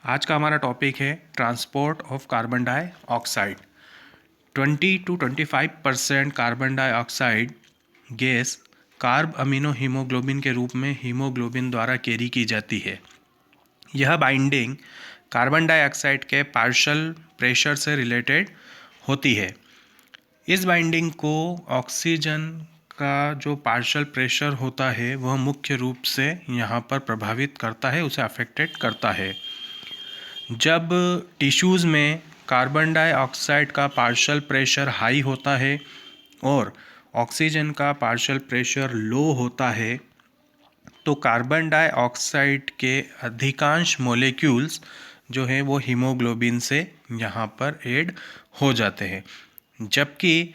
आज का हमारा टॉपिक है transport of carbon dioxide. 20 to 25% carbon dioxide gas carb amino haemoglobin के रूप में हीमोग्लोबिन द्वारा कैरी की जाती है। यह बाइंडिंग कार्बन डाइऑक्साइड के पार्शियल प्रेशर से रिलेटेड होती है। इस बाइंडिंग को ऑक्सीजन का जो पार्शियल प्रेशर होता है वह मुख्य रूप से यहाँ पर प्रभावित करता है, उसे अफेक्टेड करता है। जब टिश्यूज़ में कार्बन डाइऑक्साइड का पार्शियल प्रेशर हाई होता है और ऑक्सीजन का पार्शियल प्रेशर लो होता है तो कार्बन डाइऑक्साइड के अधिकांश मॉलिक्यूल्स जो हैं वो हीमोग्लोबिन से यहाँ पर ऐड हो जाते हैं। जबकि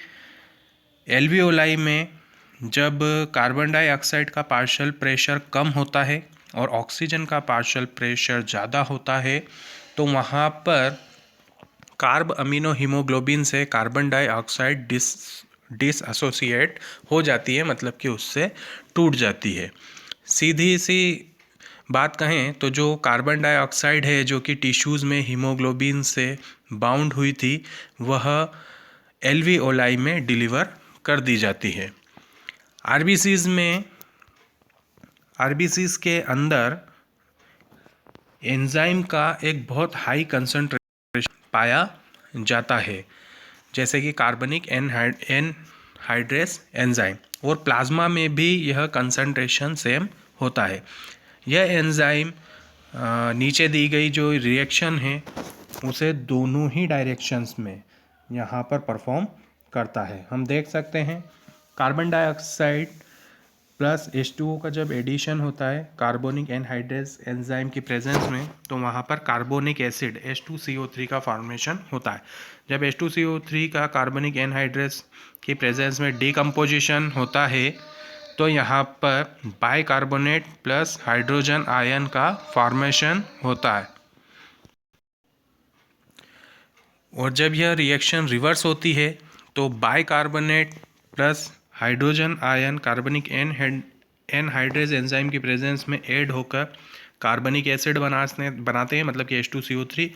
एल्वियोलाई में जब कार्बन डाइऑक्साइड का पार्शियल प्रेशर कम होता है और ऑक्सीजन का पार्शियल प्रेशर ज़्यादा होता है तो वहाँ पर कार्ब अमीनो हीमोग्लोबिन से कार्बन डाइऑक्साइड डिसएसोसिएट हो जाती है, मतलब कि उससे टूट जाती है। सीधी सी बात कहें तो जो कार्बन डाइऑक्साइड है जो कि टिश्यूज़ में हीमोग्लोबिन से बाउंड हुई थी वह एल्वियोलाई में डिलीवर कर दी जाती है। आरबीसीज़ के अंदर एंजाइम का एक बहुत हाई कंसंट्रेशन पाया जाता है, जैसे कि कार्बनिक एनहाइड्रेस एंजाइम, और प्लाज्मा में भी यह कंसंट्रेशन सेम होता है। यह एंजाइम नीचे दी गई जो रिएक्शन है उसे दोनों ही डायरेक्शंस में यहाँ पर परफॉर्म करता है। हम देख सकते हैं कार्बन डाइऑक्साइड प्लस H2O का जब एडिशन होता है कार्बोनिक एनहाइड्रेस एंजाइम की प्रेजेंस में तो वहाँ पर कार्बोनिक एसिड H2CO3 का फॉर्मेशन होता है। जब H2CO3 का कार्बनिक एनहाइड्रेस की प्रेजेंस में डिकम्पोजिशन होता है तो यहाँ पर बाइकार्बोनेट प्लस हाइड्रोजन आयन का फॉर्मेशन होता है। और जब यह रिएक्शन रिवर्स होती है तो बाइकार्बोनेट प्लस हाइड्रोजन आयन कार्बनिक एनहाइड्रेस एंजाइम की प्रेजेंस में ऐड होकर कार्बनिक एसिड बनाते हैं, मतलब कि H2CO3,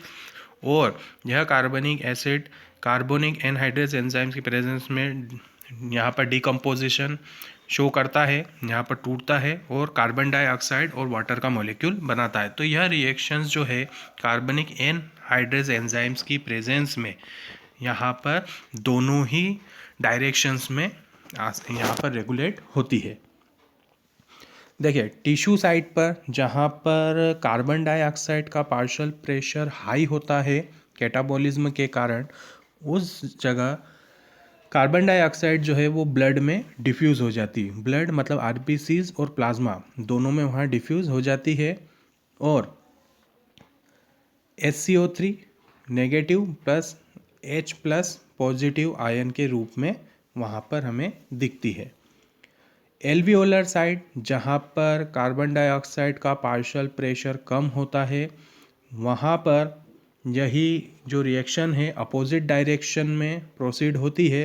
और यह कार्बनिक एसिड कार्बोनिक एनहाइड्रेस एंजाइम की प्रेजेंस में यहाँ पर डिकम्पोजिशन शो करता है, यहाँ पर टूटता है और कार्बन डाइऑक्साइड और वाटर का मॉलिक्यूल बनाता है। तो यह रिएक्शंस जो है कार्बनिक एनहाइड्रेस एंजाइम्स की प्रेजेंस में यहाँ पर दोनों ही डायरेक्शंस में यहाँ पर रेगुलेट होती है। देखिए टिश्यू साइड पर जहाँ पर कार्बन डाइऑक्साइड का पार्शियल प्रेशर हाई होता है कैटाबॉलिज्म के कारण, उस जगह कार्बन डाइऑक्साइड जो है वो ब्लड में डिफ्यूज़ हो जाती है। ब्लड मतलब आरबीसीज और प्लाज्मा दोनों में वहाँ डिफ्यूज़ हो जाती है और HCO3 negative plus H plus positive ion के रूप में वहाँ पर हमें दिखती है। एल्वियोलर साइड जहाँ पर कार्बन डाइऑक्साइड का पार्शियल प्रेशर कम होता है वहाँ पर यही जो रिएक्शन है अपोजिट डायरेक्शन में प्रोसीड होती है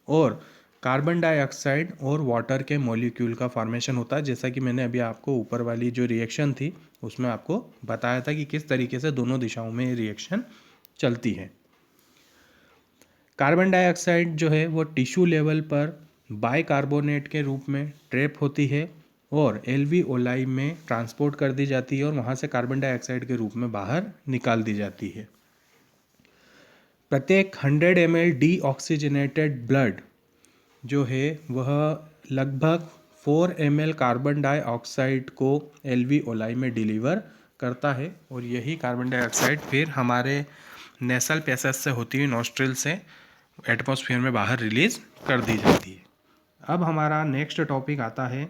और कार्बन डाइऑक्साइड और वाटर के मॉलिक्यूल का फॉर्मेशन होता है। जैसा कि मैंने अभी आपको ऊपर वाली जो रिएक्शन थी उसमें आपको बताया था कि किस तरीके से दोनों दिशाओं में रिएक्शन चलती है। कार्बन डाइऑक्साइड जो है वो टिश्यू लेवल पर बाइकार्बोनेट के रूप में ट्रैप होती है और एल्वियोलाई में ट्रांसपोर्ट कर दी जाती है और वहाँ से कार्बन डाइऑक्साइड के रूप में बाहर निकाल दी जाती है। प्रत्येक 100 ml डीऑक्सीजनेटेड ब्लड जो है वह लगभग 4 ml कार्बन डाइऑक्साइड को एल्वियोलाई में डिलीवर करता है और यही कार्बन डाइऑक्साइड फिर हमारे नेसल पैसेज से होती हुई नॉस्ट्रिल से एटमॉस्फेयर में बाहर रिलीज कर दी जाती है। अब हमारा नेक्स्ट टॉपिक आता है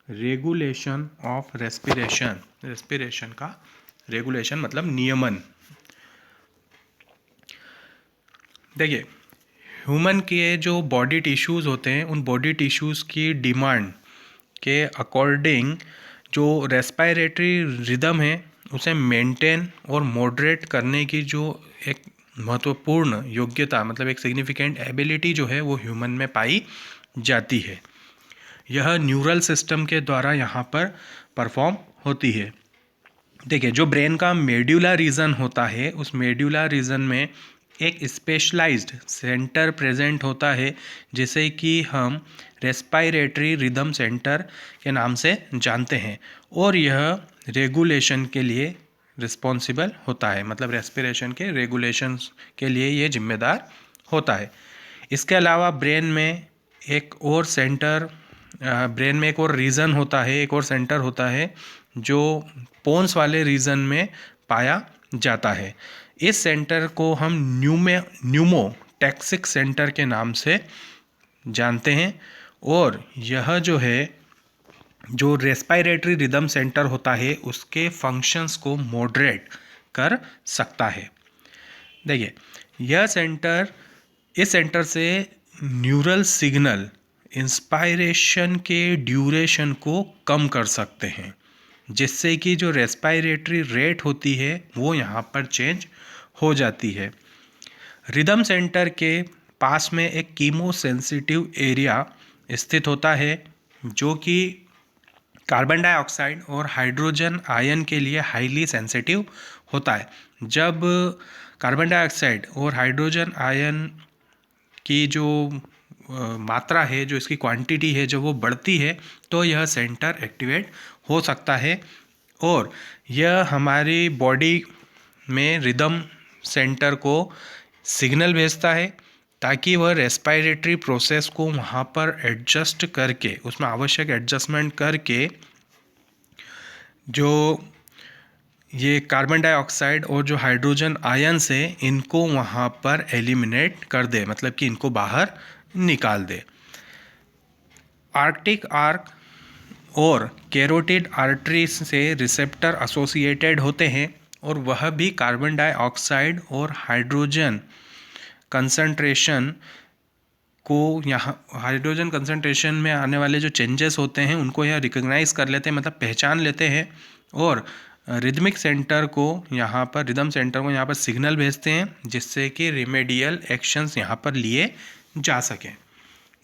रेगुलेशन ऑफ रेस्पिरेशन। रेस्पिरेशन का रेगुलेशन मतलब नियमन। देखिए ह्यूमन के जो बॉडी टिश्यूज़ होते हैं उन बॉडी टिश्यूज़ की डिमांड के अकॉर्डिंग जो रेस्पिरेटरी रिदम है उसे मेंटेन और मॉडरेट करने की जो एक महत्वपूर्ण योग्यता, मतलब एक सिग्निफिकेंट एबिलिटी जो है वो ह्यूमन में पाई जाती है। यह न्यूरल सिस्टम के द्वारा यहाँ पर परफॉर्म होती है। देखिए, जो ब्रेन का मेड्यूलर रीजन होता है, उस मेड्यूलर रीजन में एक स्पेशलाइज्ड सेंटर प्रेजेंट होता है, जिसे कि हम रेस्पायरेटरी रिदम सेंटर के नाम से जानते हैं, और यह रेगुलेशन के लिए रिस्पॉन्सिबल होता है, मतलब रेस्पिरेशन के रेगुलेशन के लिए ये जिम्मेदार होता है। इसके अलावा ब्रेन में एक और रीजन होता है, एक और सेंटर होता है जो पोन्स वाले रीजन में पाया जाता है। इस सेंटर को हम न्यूमोटैक्सिक सेंटर के नाम से जानते हैं, और यह जो रेस्पायरेटरी रिदम सेंटर होता है उसके फंक्शंस को मॉडरेट कर सकता है। देखिए, इस सेंटर से न्यूरल सिग्नल इंस्पायरेशन के ड्यूरेशन को कम कर सकते हैं, जिससे कि जो रेस्पायरेटरी रेट होती है वो यहाँ पर चेंज हो जाती है। रिदम सेंटर के पास में एक कीमोसेंसिटिव एरिया स्थित होता है, जो कि कार्बन डाइऑक्साइड और हाइड्रोजन आयन के लिए हाईली सेंसिटिव होता है। जब कार्बन डाइऑक्साइड और हाइड्रोजन आयन की जो मात्रा है, जो इसकी क्वांटिटी है, जब वो बढ़ती है तो यह सेंटर एक्टिवेट हो सकता है, और यह हमारी बॉडी में रिदम सेंटर को सिग्नल भेजता है ताकि वह रेस्पायरेटरी प्रोसेस को वहाँ पर एडजस्ट करके, उसमें आवश्यक एडजस्टमेंट करके, जो ये कार्बन डाइऑक्साइड और जो हाइड्रोजन आयन्स है इनको वहाँ पर एलिमिनेट कर दे, मतलब कि इनको बाहर निकाल दे। आर्कटिक आर्क और कैरोटिड आर्टरी से रिसेप्टर एसोसिएटेड होते हैं, और वह भी कार्बन डाइऑक्साइड और हाइड्रोजन कंसंट्रेशन में आने वाले जो चेंजेस होते हैं उनको यह रिकॉग्नाइज कर लेते हैं, मतलब पहचान लेते हैं, और रिदम सेंटर को यहाँ पर सिग्नल भेजते हैं, जिससे कि रिमेडियल एक्शंस यहाँ पर लिए जा सकें।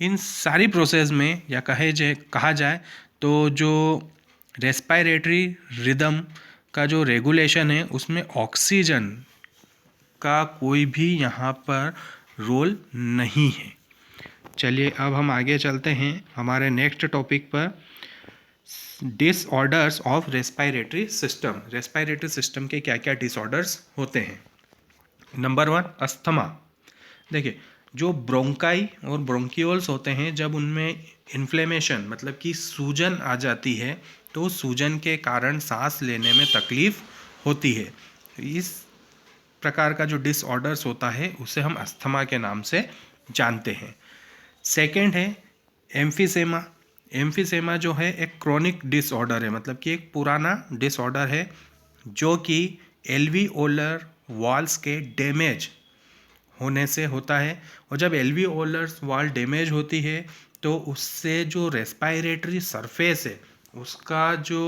इन सारी प्रोसेस में या कहा जाए तो जो रेस्पायरेटरी रिदम का जो रेगुलेशन है उसमें ऑक्सीजन का कोई भी यहाँ पर रोल नहीं है। चलिए अब हम आगे चलते हैं हमारे नेक्स्ट टॉपिक पर, disorders of respiratory system. Respiratory system के क्या क्या डिसऑर्डर्स होते हैं। Number 1, asthma. देखिए, जो ब्रोंकाई और ब्रोंकियोल्स होते हैं, जब उनमें इन्फ्लेमेशन मतलब कि सूजन आ जाती है तो सूजन के कारण सांस लेने में तकलीफ होती है। इस प्रकार का जो डिसऑर्डर्स होता है उसे हम अस्थमा के नाम से जानते हैं। सेकेंड है एम्फीसेमा। एम्फीसेमा जो है एक क्रोनिक डिसऑर्डर है, मतलब कि एक पुराना डिसऑर्डर है जो कि एल्वियोलर वॉल्स के डैमेज होने से होता है, और जब एल्वियोलर वॉल डैमेज होती है तो उससे जो रेस्पायरेटरी सरफेस है उसका जो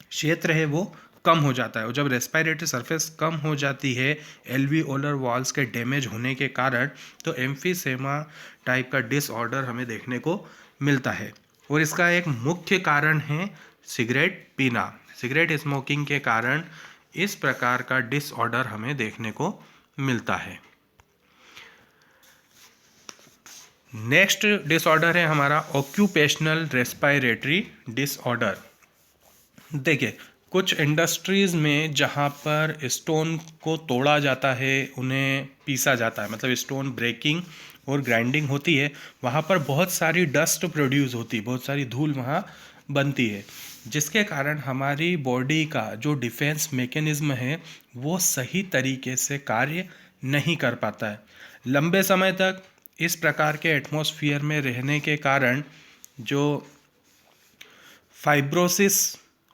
क्षेत्र है वो कम हो जाता है, और जब रेस्पायरेटरी सरफेस कम हो जाती है एल्वियोलर वॉल्स के डैमेज होने के कारण, तो एम्फीसेमा टाइप का डिसऑर्डर हमें देखने को मिलता है। और इसका एक मुख्य कारण है सिगरेट पीना। सिगरेट स्मोकिंग के कारण इस प्रकार का डिसऑर्डर हमें देखने को मिलता है। नेक्स्ट डिसऑर्डर है हमारा ऑक्यूपेशनल रेस्पायरेटरी डिसऑर्डर। देखिए, कुछ इंडस्ट्रीज़ में जहाँ पर स्टोन को तोड़ा जाता है, उन्हें पीसा जाता है, मतलब स्टोन ब्रेकिंग और ग्राइंडिंग होती है, वहाँ पर बहुत सारी डस्ट प्रोड्यूस होती है, बहुत सारी धूल वहाँ बनती है, जिसके कारण हमारी बॉडी का जो डिफेंस मैकेनिज्म है वो सही तरीके से कार्य नहीं कर पाता है। लंबे समय तक इस प्रकार के एटमॉस्फेयर में रहने के कारण जो फाइब्रोसिस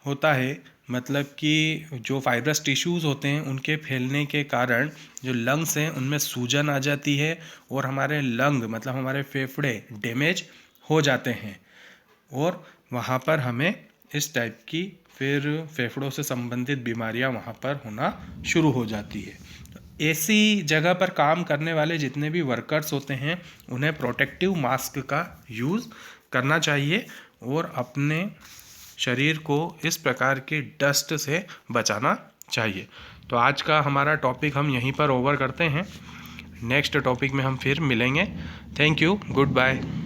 होता है, मतलब कि जो फाइब्रस टिश्यूज़ होते हैं उनके फैलने के कारण जो लंग्स हैं उनमें सूजन आ जाती है, और हमारे लंग मतलब हमारे फेफड़े डैमेज हो जाते हैं, और वहाँ पर हमें इस टाइप की फिर फेफड़ों से संबंधित बीमारियाँ वहाँ पर होना शुरू हो जाती है। ऐसी जगह पर काम करने वाले जितने भी वर्कर्स होते हैं उन्हें प्रोटेक्टिव मास्क का यूज़ करना चाहिए, और अपने शरीर को इस प्रकार के डस्ट से बचाना चाहिए। तो आज का हमारा टॉपिक हम यहीं पर ओवर करते हैं। नेक्स्ट टॉपिक में हम फिर मिलेंगे। Thank you, good bye.